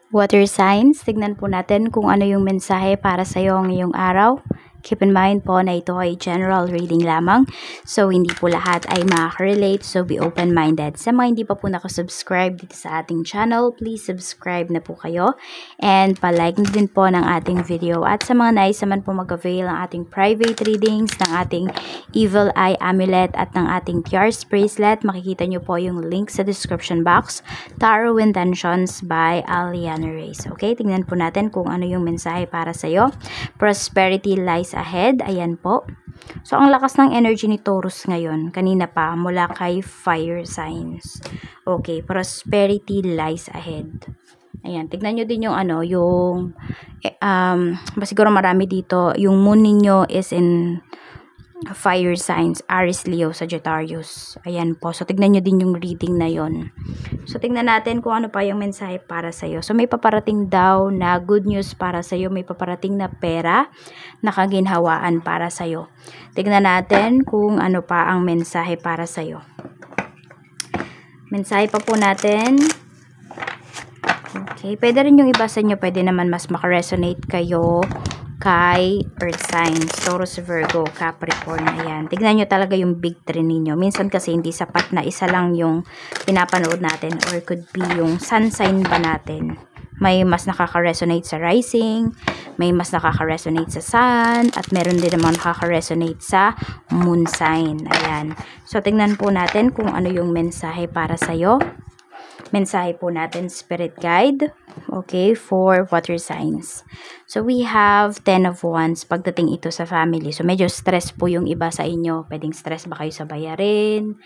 Water signs, tignan po natin kung ano yung mensahe para sa iyo ngayong araw. Keep in mind po na ito ay general reading lamang. So, hindi po lahat ay makaka-relate. So, be open-minded. Sa mga hindi pa po nakasubscribe dito sa ating channel, please subscribe na po kayo. And palike na din po ng ating video. At sa mga nais naman po mag-avail ng ating private readings, ng ating Evil Eye Amulet at ng ating Tiars Bracelet, makikita nyo po yung link sa description box. Tarot Intentions by Aliana Reyes. Okay, tingnan po natin kung ano yung mensahe para sa'yo. Prosperity lies ahead. Ayan po. So, ang lakas ng energy ni Taurus ngayon. Kanina pa, mula kay fire signs. Okay, prosperity lies ahead. Ayan, tignan nyo din yung ano, yung, siguro marami dito, yung moon ninyo is in fire signs, Aries, Leo, Sagittarius. Ayan po. So, tignan nyo din yung reading na yon. So, tignan natin kung ano pa yung mensahe para sa'yo. So, may paparating daw na good news para sa'yo. May paparating na pera na kaginhawaan para sa'yo. Tignan natin kung ano pa ang mensahe para sa'yo. Mensahe pa po natin. Okay. Pwede rin yung iba sa inyo. Pwede naman mas makaresonate kayo kay Earth signs, Taurus, Virgo, Capricorn. Ayan. Tignan nyo talaga yung big three ninyo. Minsan kasi hindi sapat na isa lang yung pinapanood natin, or could be yung sun sign ba natin. May mas nakaka-resonate sa rising, may mas nakaka-resonate sa sun, at meron din naman nakaka-resonate sa moon sign. Ayan. So, tignan po natin kung ano yung mensahe para sa'yo. Mensahe po natin, spirit guide. Okay, for water signs. So, we have 10 of Wands pagdating ito sa family. So, medyo stress po yung iba sa inyo. Pwedeng stress ba kayo sa bayarin?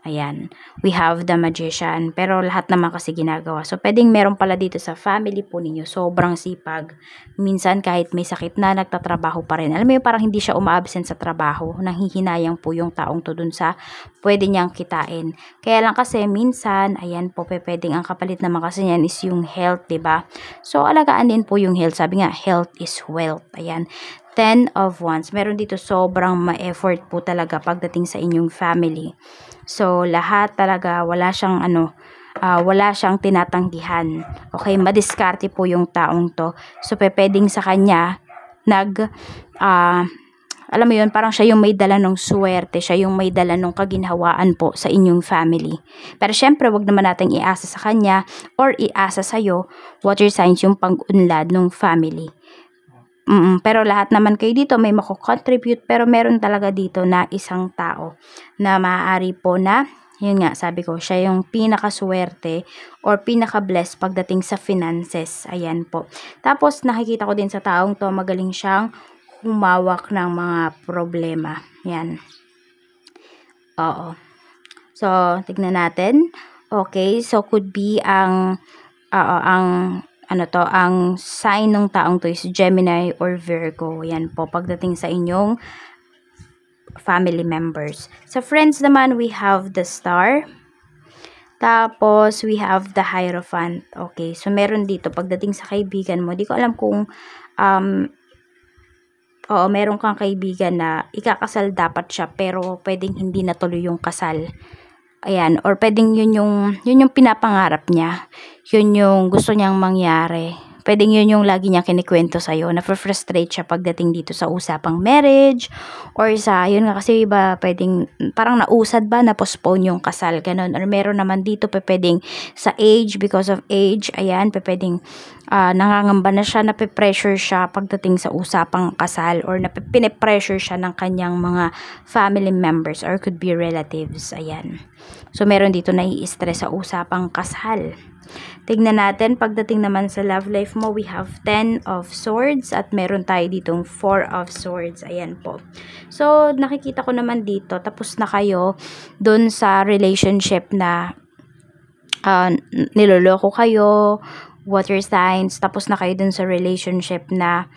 Ayan. We have the Magician. Pero lahat naman kasi ginagawa. So, pwedeng meron pala dito sa family po ninyo. Sobrang sipag. Minsan, kahit may sakit na, nagtatrabaho pa rin. Alam mo yung parang hindi siya uma-absent sa trabaho. Nanghihinayang po yung taong to dun sa pwede niyang kitain. Kaya lang kasi, minsan, ayan po, pwedeng ang kapalit naman kasi niyan is yung health, diba? So, alagaan din po yung health. Sabi nga, health is wealth. Ayan. 10 of Wands. Meron dito sobrang ma-effort po talaga pagdating sa inyong family. So, lahat talaga, wala siyang wala siyang tinatanggihan. Okay, madiskarte po yung taong to. So, pwedeng sa kanya, alam mo yun, parang siya yung may dala ng swerte, siya yung may dala ng kaginhawaan po sa inyong family. Pero syempre, wag naman natin iasa sa kanya or iasa sa'yo, water signs, yung pang-unlad ng family. Pero lahat naman kayo dito may mako-contribute, pero meron talaga dito na isang tao na maaari po na, yun nga, sabi ko, siya yung pinakaswerte or pinaka-blessed pagdating sa finances. Ayan po. Tapos, nakikita ko din sa taong to, magaling siyang humawak ng mga problema. Yan. Oo. So, tignan natin. Okay, so could be ang ang sign ng taong to is Gemini or Virgo. Yan po, pagdating sa inyong family members. Sa friends naman, we have the Star. Tapos, we have the Hierophant. Okay, so meron dito, pagdating sa kaibigan mo, di ko alam kung meron kang kaibigan na ikakasal dapat siya, pero pwedeng hindi natuloy yung kasal. Ayan, or pwedeng yun yung pinapangarap niya. Yun yung gusto niyang mangyari. Pwedeng yun yung lagi niya kinikwento sa'yo. Na-frustrate siya pagdating dito sa usapang marriage. Or sa, yun nga kasi iba, pwedeng, parang nausad ba, na-postpone yung kasal. Ganun. Or meron naman dito, pwedeng sa age, because of age, ayan, pwedeng nangangamba na siya, nape-pressure siya pagdating sa usapang kasal. Or pinipressure siya ng kanyang mga family members. Or could be relatives. Ayan. So, meron dito nai-stress sa usapang kasal. Tignan natin, pagdating naman sa love life mo, we have 10 of Swords at meron tayo ditong 4 of Swords. Ayan po. So, nakikita ko naman dito, tapos na kayo dun sa relationship na niloloko kayo, water signs, tapos na kayo dun sa relationship na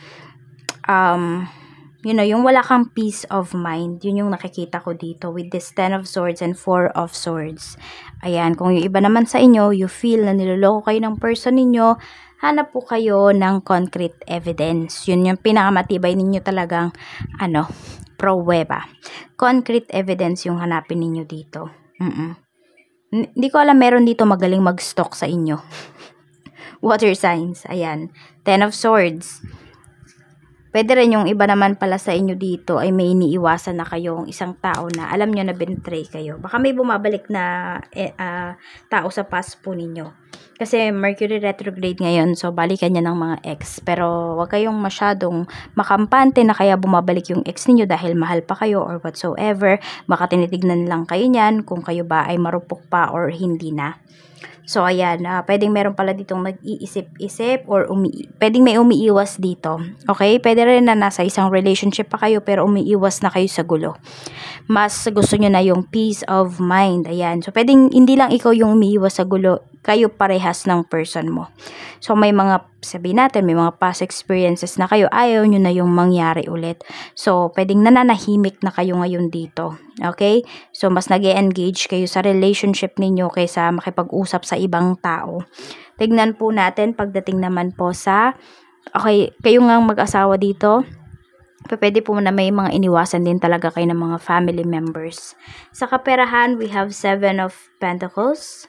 yung wala kang peace of mind. Yun yung nakikita ko dito with this 10 of Swords and 4 of Swords. Ayan, kung yung iba naman sa inyo, you feel na niloloko kayo ng person ninyo, hanap po kayo ng concrete evidence. Yun yung pinakamatibay ninyo talagang, pruweba. Concrete evidence yung hanapin ninyo dito. Hindi ko alam, meron dito magaling mag-stalk sa inyo. water signs. Ayan. 10 of Swords. Pwede rin yung iba naman pala sa inyo dito ay may iniiwasan na kayong isang tao na alam nyo na betray kayo. Baka may bumabalik na tao sa past po ninyo. Kasi Mercury retrograde ngayon, so balikan niya ng mga ex. Pero wag kayong masyadong makampante na kaya bumabalik yung ex ninyo dahil mahal pa kayo or whatsoever. Baka tinitignan lang kayo niyan kung kayo ba ay marupok pa or hindi na. So, ayan, pwedeng meron pala ditong nag-iisip-isip or pwedeng may umiiwas dito. Okay? Pwede rin na nasa isang relationship pa kayo pero umiiwas na kayo sa gulo. Mas gusto nyo na yung peace of mind. Ayan. So, pwedeng hindi lang ikaw yung umiiwas sa gulo, kayo parehas ng person mo. So, may mga, sabihin natin, may mga past experiences na kayo, ayaw nyo na yung mangyari ulit. So, pwedeng nananahimik na kayo ngayon dito. Okay? So, mas nag-e-engage kayo sa relationship ninyo kaysa makipag-usap sa ibang tao. Tignan po natin pagdating naman po sa, okay, kayo nga mag-asawa dito, pwede po na may mga iniwasan din talaga kayo ng mga family members. Sa kaperahan, we have 7 of Pentacles.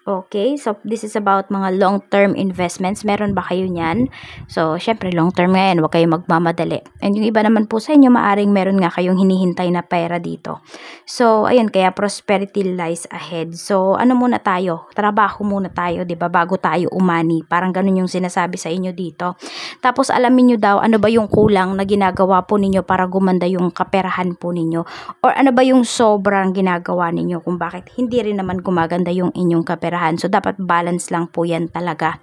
Okay, so this is about mga long-term investments. Meron ba kayo niyan? So, syempre, long-term nga yan. Huwag kayong magmamadali. And yung iba naman po sa inyo, maaring meron nga kayong hinihintay na pera dito. So, ayun, kaya prosperity lies ahead. So, ano muna tayo? Trabaho muna tayo, 'di ba? Bago tayo umani. Parang ganun yung sinasabi sa inyo dito. Tapos, alamin nyo daw, ano ba yung kulang na ginagawa po ninyo para gumanda yung kaperahan po ninyo? Or ano ba yung sobrang ginagawa ninyo kung bakit hindi rin naman gumaganda yung inyong kaperahan? So, dapat balance lang po yan talaga.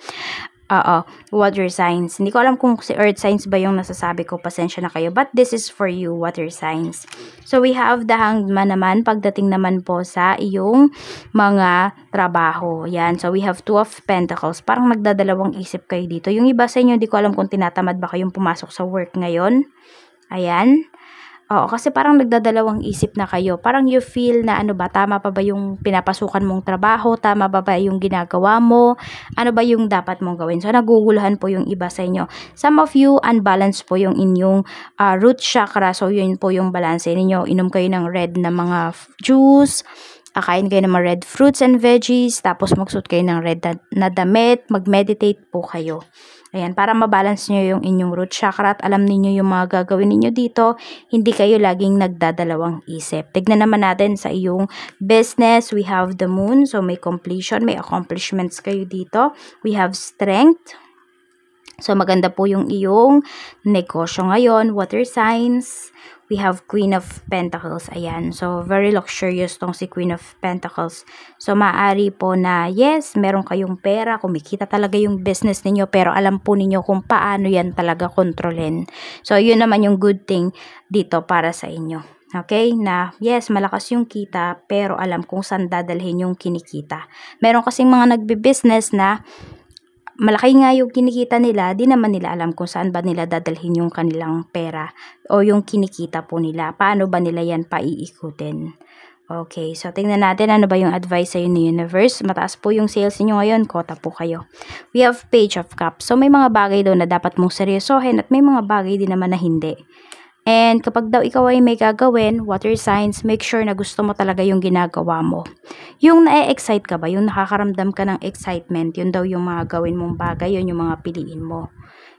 Water signs. Hindi ko alam kung si earth signs ba yung nasasabi ko. Pasensya na kayo. But this is for you, water signs. So, we have the Hanged Man naman. Pagdating naman po sa iyong mga trabaho. Yan. So, we have 2 of Pentacles. Parang nagdadalawang isip kayo dito. Yung iba sa inyo, hindi ko alam kung tinatamad ba kayong pumasok sa work ngayon. Ayan. Oo, kasi parang nagdadalawang isip na kayo. Parang you feel na ano ba, tama pa ba yung pinapasukan mong trabaho? Tama ba yung ginagawa mo? Ano ba yung dapat mong gawin? So, naguguluhan po yung iba sa inyo. Some of you, unbalanced po yung inyong root chakra. So, yun po yung balance ninyo. Inom kayo ng red na mga juice. Kain kayo ng mga red fruits and veggies. Tapos, magsuot kayo ng red na damit. Mag-meditate po kayo. Ayan, para mabalance nyo yung inyong root chakra at alam niyo yung mga gagawin niyo dito, hindi kayo laging nagdadalawang isip. Tignan naman natin sa iyong business, we have the moon, so may completion, may accomplishments kayo dito. We have strength. So, maganda po yung iyong negosyo ngayon, water signs. We have Queen of Pentacles. Ayan. So, very luxurious tong si Queen of Pentacles. So, maaari po na, yes, meron kayong pera, kumikita talaga yung business ninyo, pero alam po ninyo kung paano yan talaga kontrolin. So, yun naman yung good thing dito para sa inyo. Okay? Na, yes, malakas yung kita, pero alam kung saan dadalhin yung kinikita. Meron kasing mga nagbe-business na malaki nga yung kinikita nila, di naman nila alam kung saan ba nila dadalhin yung kanilang pera o yung kinikita po nila. Paano ba nila yan paiikutin? Okay, so tingnan natin ano ba yung advice sa ni universe. Mataas po yung sales niyo ngayon, kota po kayo. We have Page of Cups. So may mga bagay daw na dapat mong seryosohin at may mga bagay din naman na hindi. And kapag daw ikaw ay may gagawin, water signs, make sure na gusto mo talaga yung ginagawa mo. Yung na-excite ka ba, yung nakakaramdam ka ng excitement, yun daw yung mga gawin mong bagay, yun yung mga piliin mo.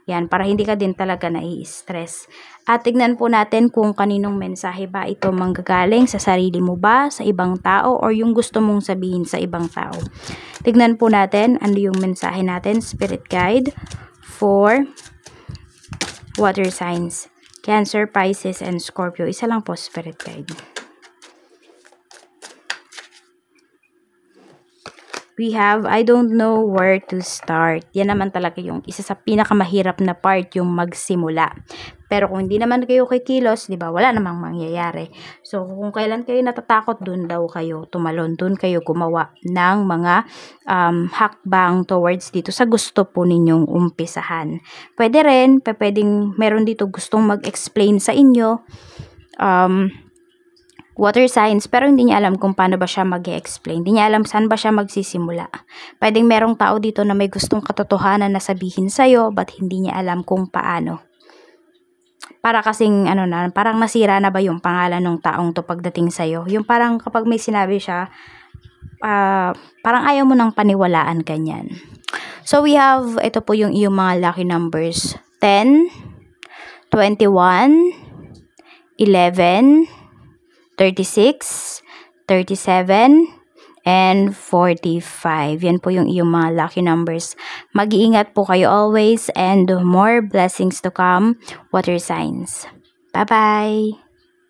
Yan, para hindi ka din talaga nai-stress. At tignan po natin kung kaninong mensahe ba ito manggagaling, sa sarili mo ba, sa ibang tao, or yung gusto mong sabihin sa ibang tao. Tignan po natin ano yung mensahe natin, Spirit Guide, for water signs. Cancer, Pisces, and Scorpio. Isa lang po, Spirit Guide. We have, I don't know where to start. Yan naman talaga yung isa sa pinakamahirap na part, yung magsimula. Pero kung hindi naman kayo kikilos, di ba, wala namang mangyayari. So, kung kailan kayo natatakot, dun daw kayo tumalon, dun kayo gumawa ng mga hakbang towards dito sa gusto po ninyong umpisahan. Pwede rin, pwedeng meron dito gustong mag-explain sa inyo, water signs, pero hindi niya alam kung paano ba siya mag-explain. Hindi niya alam saan ba siya magsisimula. Pwedeng merong tao dito na may gustong katotohanan na sabihin sa'yo, but hindi niya alam kung paano. Para kasing, parang nasira na ba yung pangalan ng taong to pagdating sa'yo. Yung parang kapag may sinabi siya, parang ayaw mo nang paniwalaan ganyan. So, we have, ito po yung iyong mga lucky numbers. 10, 21, 11, 36, 37, and 45. Yan po yung iyong mga lucky numbers. Mag-iingat po kayo always and more blessings to come, water signs. Bye-bye!